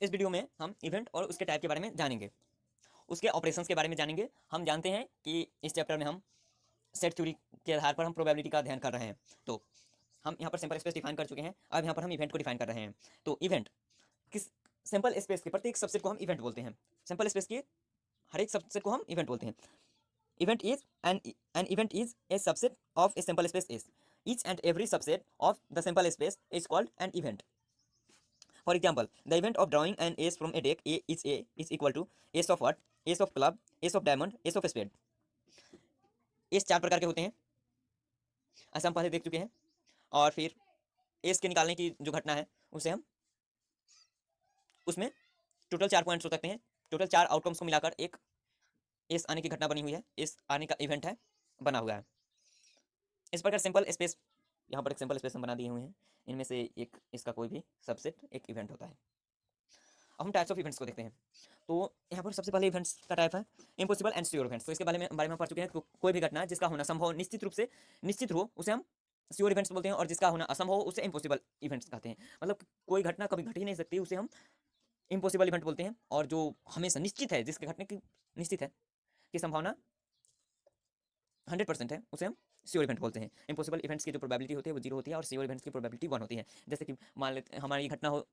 इस वीडियो में हम इवेंट और उसके टाइप के बारे में जानेंगे, उसके ऑपरेशंस के बारे में जानेंगे। हम जानते हैं कि इस चैप्टर में हम सेट थ्योरी के आधार पर हम प्रोबेबिलिटी का अध्ययन कर रहे हैं। तो हम यहाँ पर सिंपल स्पेस डिफाइन कर चुके हैं, अब यहाँ पर हम इवेंट को डिफाइन कर रहे हैं। तो इवेंट किस सिंपल स्पेस के प्रत्येक सबसेट को हम इवेंट बोलते हैं। सिंपल स्पेस के हर एक सबसेट को हम इवेंट बोलते हैं। Event is an event is a subset of a simple space S. Each and every subset of the simple space is called an event. For example, the event of drawing an ace from a deck A is equal to ace of what? Ace of club, ace of diamond, ace of spade. S चार प्रकार के होते हैं, ऐसा हम पहले देख चुके हैं। और फिर एस के निकालने की जो घटना है उसे हम उसमें टोटल 4 पॉइंट्स हो सकते हैं। टोटल 4 आउटकम्स को मिलाकर एक एस आने की घटना बनी हुई है, एस आने का इवेंट है बना हुआ है। इस प्रकार सिंपल स्पेस, यहाँ पर एक सिंपल स्पेस हम बना दिए हुए हैं, इनमें से एक इसका कोई भी सबसेट एक इवेंट होता है। अब हम टाइप्स ऑफ इवेंट्स को देखते हैं। तो यहाँ पर सबसे पहले इवेंट्स का टाइप है इम्पॉसिबल एंड श्योर इवेंट्स। तो इसके बारे में पढ़ चुके हैं। कोई भी घटना जिसका होना संभव निश्चित हो उसे हम श्योर इवेंट्स बोलते हैं, और जिसका होना असंभव हो उसे इम्पॉसिबल इवेंट्स कहते हैं। मतलब कोई घटना कभी घट ही नहीं सकती उसे हम इम्पॉसिबल इवेंट बोलते हैं, और जो हमेशा निश्चित है, जिसके घटने की निश्चित है कि संभावना 100% है, उसे हम श्योर इवेंट बोलते हैं। इम्पॉसिबल इवेंट्स की जो प्रोबेबिलिटी होती है वो 0 होती है, और श्योर इवेंट्स की प्रोबेबिलिटी 1 होती है। जैसे कि मान लेते हमारी घटना हो,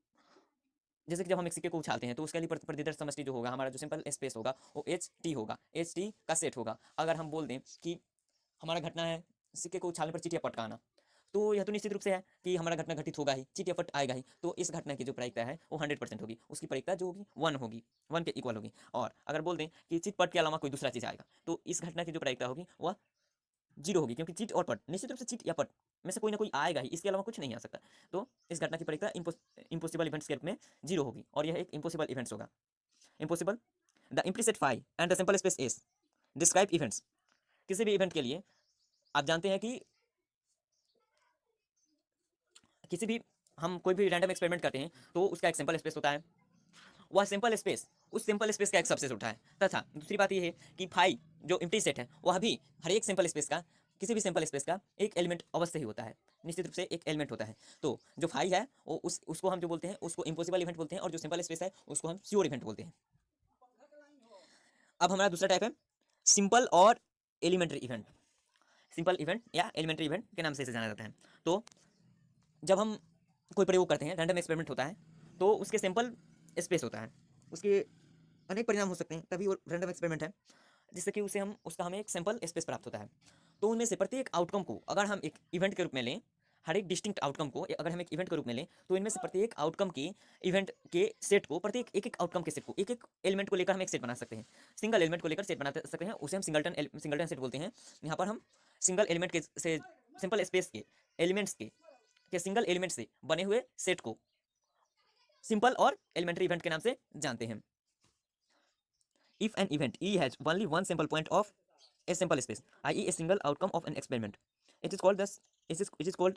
जैसे कि जब हम एक सिक्के को उछालते हैं तो उसके लिए प्रतिदर्श समष्टि जो होगा, हमारा जो सिंपल स्पेस होगा वो एच टी होगा, एच टी का सेट होगा। अगर हम बोल दें कि हमारा घटना है सिक्के को उछालने पर चिट या पट का आना, तो यह तो निश्चित रूप से है कि हमारा घटना घटित होगा ही, चिट या पट आएगा ही। तो इस घटना की जो प्रायिकता है वो 100% होगी, उसकी प्रायिकता जो होगी 1 होगी, 1 के इक्वल होगी। और अगर बोल दें कि चिट पट के अलावा कोई दूसरा चीज़ आएगा, तो इस घटना की जो प्रायिकता होगी वह 0 होगी, क्योंकि चिट और पट निश्चित रूप से चिट या पट में से कोई ना कोई आएगा ही, इसके अलावा कुछ नहीं आ सकता। तो इस घटना की प्रायिकता इम्पॉसिबल इवेंट्स के रूप में 0 होगी, और यह एक इम्पॉसिबल इवेंट्स होगा। Impossible the implicit phi and the sample space S describe events. किसी भी इवेंट के लिए आप जानते हैं कि किसी भी हम कोई भी रैंडम एक्सपेरिमेंट करते हैं तो उसका एक सिंपल स्पेस होता है, वह सिंपल स्पेस उस सिंपल स्पेस का एक सबसेट होता है। तथा दूसरी बात यह है कि फाई जो इम्प्टी सेट है वह भी हर एक सिंपल स्पेस का, किसी भी सिंपल स्पेस का एक एलिमेंट अवश्य ही होता है, निश्चित रूप से एक एलिमेंट होता है। तो जो फाई है वो उसको हम जो बोलते हैं उसको इम्पॉसिबल इवेंट बोलते हैं, और जो सिंपल स्पेस है उसको हम श्योर इवेंट बोलते हैं। अब हमारा दूसरा टाइप है सिंपल और एलिमेंट्री इवेंट। सिंपल इवेंट या एलिमेंट्री इवेंट के नाम से इसे जाना जाता है। तो जब हम कोई प्रयोग करते हैं, रैंडम एक्सपेरिमेंट होता है, तो उसके सिंपल स्पेस होता है, उसके अनेक परिणाम हो सकते हैं, तभी वो रैंडम एक्सपेरिमेंट है, जिससे कि उसका हमें एक सिंपल स्पेस प्राप्त होता है। तो उनमें से प्रत्येक आउटकम को अगर हम एक इवेंट के रूप में लें, हर एक डिस्टिंक्ट आउटकम को अगर हम एक इवेंट के रूप में लें, तो इनमें से प्रत्येक आउटकम के इवेंट के सेट को, प्रत्येक एक एक आउटकम के सेट को, एक एक एलिमेंट को लेकर हम एक सेट बना सकते हैं। सिंगल एलिमेंट को लेकर सेट बना सकते हैं, उसे हम सिंगलटन सेट बोलते हैं। यहाँ पर हम सिंगल एलिमेंट के से सिंपल स्पेस के एलिमेंट्स के सिंगल एलिमेंट से बने हुए सेट को सिंपल और एलिमेंट्री इवेंट के नाम से जानते हैं। If an event E has only one simple point of a simple space, i.e. a single outcome of an experiment, it is called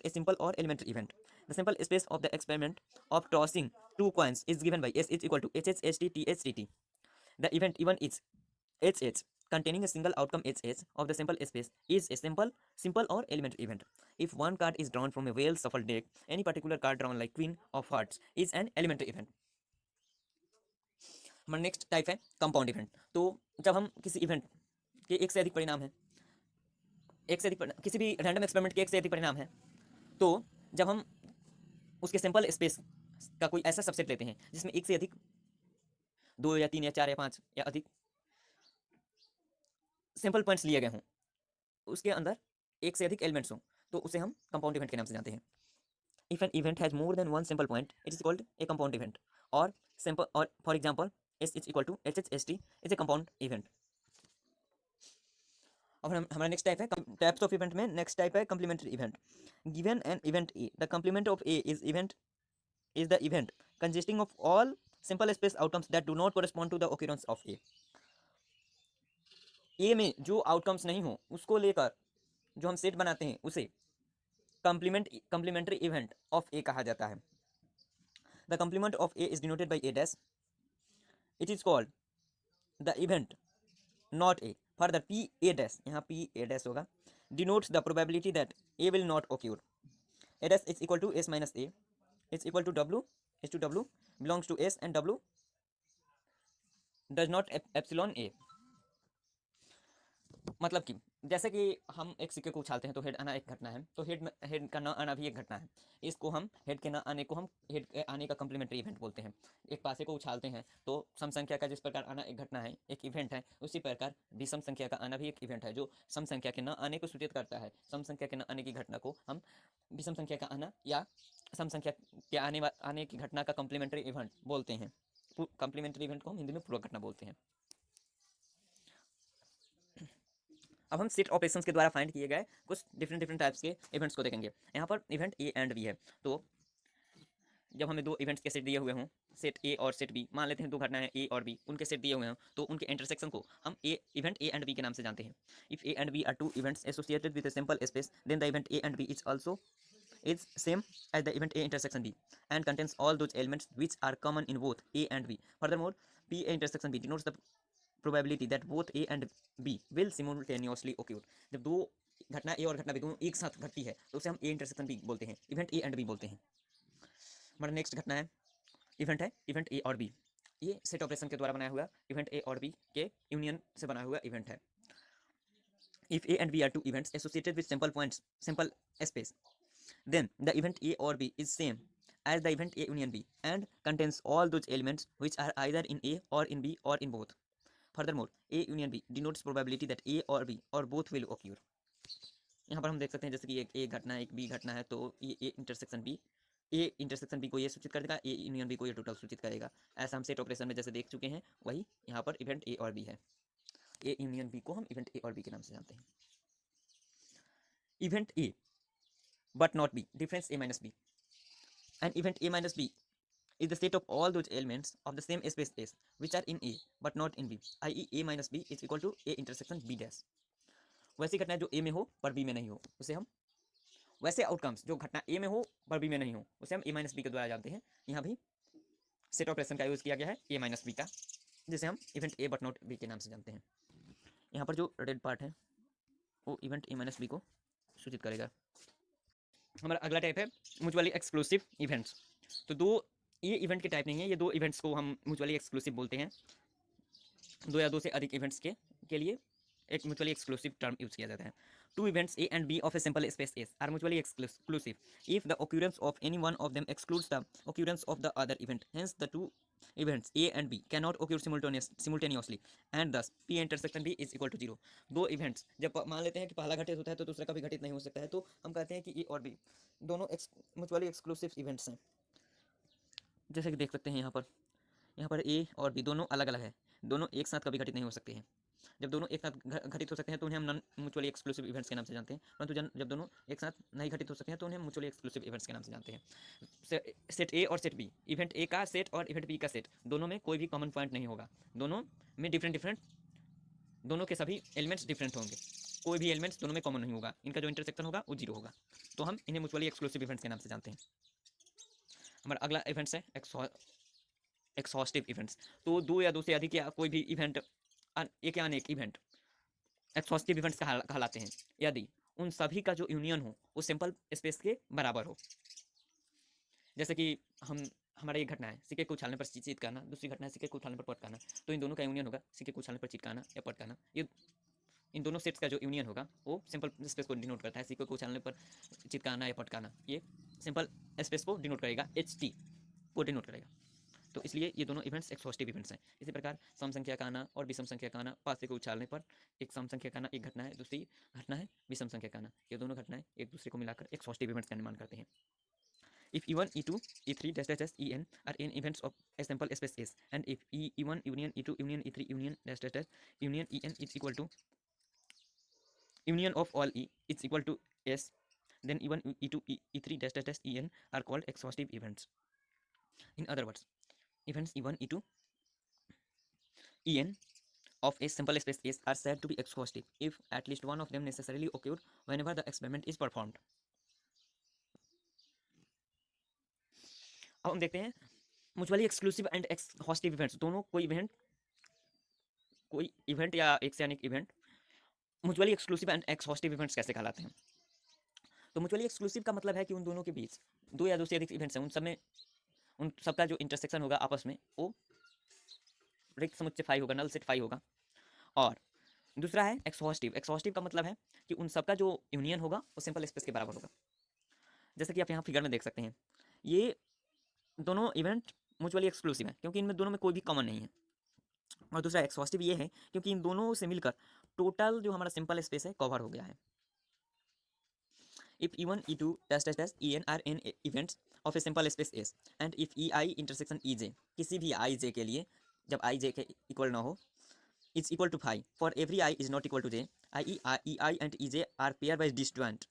a simple or elementary event. The simple space of the experiment of tossing two coins is given by S is equal to HHTTHTT. The event even is HH containing a single outcome HH of the simple space is a simple or elementary event. If one card is drawn from a well shuffled deck, any particular card drawn like Queen of Hearts is an elementary event. हमारा next type है compound event. तो जब हम किसी event के एक से अधिक परिणाम है, किसी भी रैंडम एक्सपेरिमेंट के एक से अधिक परिणाम है, तो जब हम उसके सिंपल स्पेस का कोई ऐसा सबसेट लेते हैं जिसमें एक से अधिक 2 या 3 या 4 या 5 या अधिक सिंपल पॉइंट्स लिए गए हों, उसके अंदर एक से अधिक एलिमेंट्स हों, तो उसे हम कंपाउंड इवेंट के नाम से जानते हैं। If an event has more than one simple point it is called a compound event, और सिंपल और for example S is equal to HHST is a compound event. और हमारा नेक्स्ट टाइप है टाइप्स ऑफ इवेंट में next type है complementary event. Given an event A, the complement of A is the event consisting of all simple space outcomes that do not correspond to the occurrence of A. A में जो outcomes नहीं हो उसको लेकर जो हम set बनाते हैं उसे कम्प्लीमेंट्री इवेंट ऑफ ए कहा जाता है। The complement of A is denoted by A dash, it is called the event not a. Further P A dash, यहाँ पी ए डैश होगा, denotes the probability that a will not occur. A dash is equal to s minus a is equal to w H2W belongs to S and W does not epsilon A। मतलब कि जैसे कि हम एक सिक्के को उछालते हैं तो हेड आना एक घटना है, तो हेड का ना आना भी एक घटना है। इसको हम हेड के ना आने को हम हेड के आने का कम्प्लीमेंट्री इवेंट बोलते हैं। एक पासे को उछालते हैं तो सम संख्या का जिस प्रकार आना एक घटना है, एक इवेंट है, उसी प्रकार विषम संख्या का आना भी एक इवेंट है जो सम संख्या के न आने को सूचित करता है। सम संख्या के न आने की घटना को हम विषम संख्या का आना या सम संख्या के आने की घटना का कम्प्लीमेंट्री इवेंट बोलते हैं। कम्प्लीमेंट्री इवेंट को हम हिंदी में पूर्वक घटना बोलते हैं। अब हम सेट ऑपरेशंस के द्वारा फाइंड किए गए कुछ डिफरेंट टाइप्स के इवेंट्स को देखेंगे। यहाँ पर इवेंट ए एंड बी है, तो जब हमें दो इवेंट्स के सेट दिए हुए हों, सेट ए और सेट बी, मान लेते हैं दो घटनाएं ए और बी, उनके सेट दिए हुए हों, तो उनके इंटरसेक्शन को हम इवेंट ए एंड बी के नाम से जानते हैं। If A and B are two events associated with a sample space, then the event A and B is also is same as the event A intersection B and contains all those elements which are common in both A and B. Furthermore, P A intersection B denotes the probability that both A and B will simultaneously occur. जब दो घटना ए और घटना B दोनों एक साथ घटती है तो उसे हम ए इंटरसेक्शन बी बोलते हैं, इवेंट ए एंड बी बोलते हैं। हमारा नेक्स्ट घटना है इवेंट ए और बी। ये सेट ऑपरेशन के द्वारा बनाया हुआ इवेंट ए और बी के यूनियन से बना हुआ इवेंट है। If A and B are two events associated with sample space, then the event A or B is same as the event A union B and contains all those elements which are either in A or in B or in both. Furthermore, A union B denotes probability that A or B or both will occur. यहाँ पर हम देख सकते हैं जैसे कि एक A घटना है, एक B घटना है, तो ये A इंटरसेक्शन B को ये सूचित कर देगा, A यूनियन B को ये टोटल सूचित करेगा। ऐसा हम सेट ऑपरेशन में जैसे देख चुके हैं, वही यहाँ पर इवेंट A और B है। A यूनियन B को हम इवेंट A और B के नाम से जानते हैं। Event A but not B, difference A minus B. An event A minus B is the state of all those elements of the same space S which are in A but not in B, i.e. A minus B is equal to A intersection B dash. वैसी घटना जो A में हो पर B में नहीं हो उसे हम, वैसे आउटकम्स जो घटना A में हो पर B में नहीं हो उसे हम A माइनस बी के द्वारा जानते हैं। यहाँ भी सेट ऑपरेशन का यूज़ किया गया है A माइनस बी का, जिसे हम event A but not B के नाम से जानते हैं। यहाँ पर जो रेड पार्ट है वो इवेंट A माइनस बी को सूचित करेगा। हमारा अगला टाइप है म्यूचुअली एक्सक्लूसिव इवेंट्स। तो दो ये इवेंट के टाइप नहीं है, ये दो इवेंट्स को हम म्यूचुअली एक्सक्लूसिव बोलते हैं। दो या दो से अधिक इवेंट्स के लिए एक म्यूचुअली एक्सक्लूसिव टर्म यूज किया जाता है। Two events A and B of a sample space S are mutually exclusive if the occurrence of any one of them excludes the occurrence of the other event. Hence the two events A and B cannot occur simultaneously and thus P intersection B is equal to 0. दो events जब मान लेते हैं कि पहला घटित होता है तो दूसरा कभी घटित नहीं हो सकता है, तो हम कहते हैं कि ए और बी दोनों म्यूचुअली एक्सक्लूसिव इवेंट्स हैं। जैसे कि देख सकते हैं यहाँ पर ए और बी दोनों अलग अलग है, दोनों एक साथ कभी घटित नहीं हो सकते हैं। जब दोनों एक साथ घटित हो सकते हैं तो उन्हें हम नॉन म्यूचुअली एक्सक्लूसिव इवेंट्स के नाम से जानते हैं, परंतु जब दोनों एक साथ नहीं घटित हो सकते हैं तो उन्हें म्यूचुअली एक्सक्लूसिव इवेंट्स के नाम से जानते हैं। सेट ए और सेट बी, इवेंट ए का सेट और इवेंट बी का सेट, दोनों में कोई भी कॉमन पॉइंट नहीं होगा, दोनों में दोनों के सभी एलिमेंट्स डिफरेंट होंगे, कोई भी एलिमेंट्स दोनों में कॉमन नहीं होगा, इनका जो इंटरसेक्शन होगा वो 0 होगा, तो हम इन्हें म्यूचुअली एक्सक्लूसिव इवेंट्स के नाम से जानते हैं। हमारा अगला इवेंट्स है एक्सहॉस्टिव इवेंट्स। तो दो या दो से अधिक या कोई भी इवेंट, एक या अनेक इवेंट एक्सहॉस्टिव इवेंट्स कहलाते हैं यदि उन सभी का जो यूनियन हो वो सिंपल स्पेस के बराबर हो। जैसे कि हमारा एक घटना है सिक्के को उछालने पर चिटकाना, दूसरी घटना है सिक्के को उछालने पर पटकाना, तो इन दोनों का यूनियन होगा सिक्के को उछालने पर चिटकाना या पटकाना। ये इन दोनों सेट्स का जो यूनियन होगा वो सिंपल स्पेस को डिनोट करता है। सिक्के को उछालने पर चिटकाना या पटकाना ये सिंपल स्पेस को डिनोट करेगा, HT को डिनोट करेगा, तो इसलिए ये दोनों इवेंट्स एक्सहॉस्टिव इवेंट्स हैं। इसी प्रकार सम संख्या का आना और विषम संख्या का आना, पासे को उछालने पर एक सम संख्या का आना एक घटना है, दूसरी घटना है विषम संख्या का आना, ये दोनों घटनाएं एक दूसरे को मिलाकर एक्सहॉस्टिव इवेंट्स का निर्माण करते हैं। If E1, E2, E3 dash dash dash En are n events of a sample space S, and if E1 union E2 union E3 union dash dash dash union En is equal to union of all E is equal to S, then E1 E2 E3 dash dash dash En are called exhaustive events. In other words, events E1 E2 En of a simple space S are said to be exhaustive if at least one of them necessarily occur whenever the experiment is performed. अब हम देखते हैं mutually exclusive and exhaustive events, दोनों कोई event या एक से अनेक event mutually exclusive and exhaustive events कैसे कहलाते हैं। तो म्यूचुअली एक्सक्लूसिव का मतलब है कि उन दोनों के बीच दो या दो से अधिक इवेंट्स हैं, उन सबका जो इंटरसेक्शन होगा आपस में वो रिक्त समुच्चय फाई होगा, नल सेट फाई होगा। और दूसरा है एक्सहॉस्टिव। एक्सहॉस्टिव का मतलब है कि उन सबका जो यूनियन होगा वो सिंपल स्पेस के बराबर होगा। जैसे कि आप यहाँ फिगर में देख सकते हैं, ये दोनों इवेंट म्यूचुअली एक्सक्लूसिव है क्योंकि इनमें दोनों में कोई भी कॉमन नहीं है। और दूसरा एक्सहॉस्टिव ये है क्योंकि इन दोनों से मिलकर टोटल जो हमारा सिंपल स्पेस है कवर हो गया है। If E1, E2, dash dash dash En are n events of a simple space S and if EI intersection EJ किसी भी IJ के लिए जब IJ के इक्वल ना हो is equal to phi for every I is not equal to J, i.e. EI and EJ are pairwise disjoint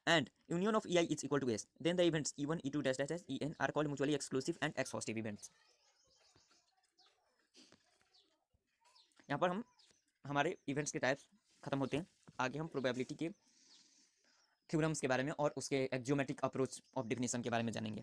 and union of EI is equal to S, then the events E1, E2 dash dash dash En are called mutually exclusive and exhaustive events। यहाँ पर हम हमारे events के types खत्म होते हैं। आगे हम प्रोबेबिलिटी के थ्योरम्स के बारे में और उसके ज्योमेट्रिक अप्रोच ऑफ डेफिनेशन के बारे में जानेंगे।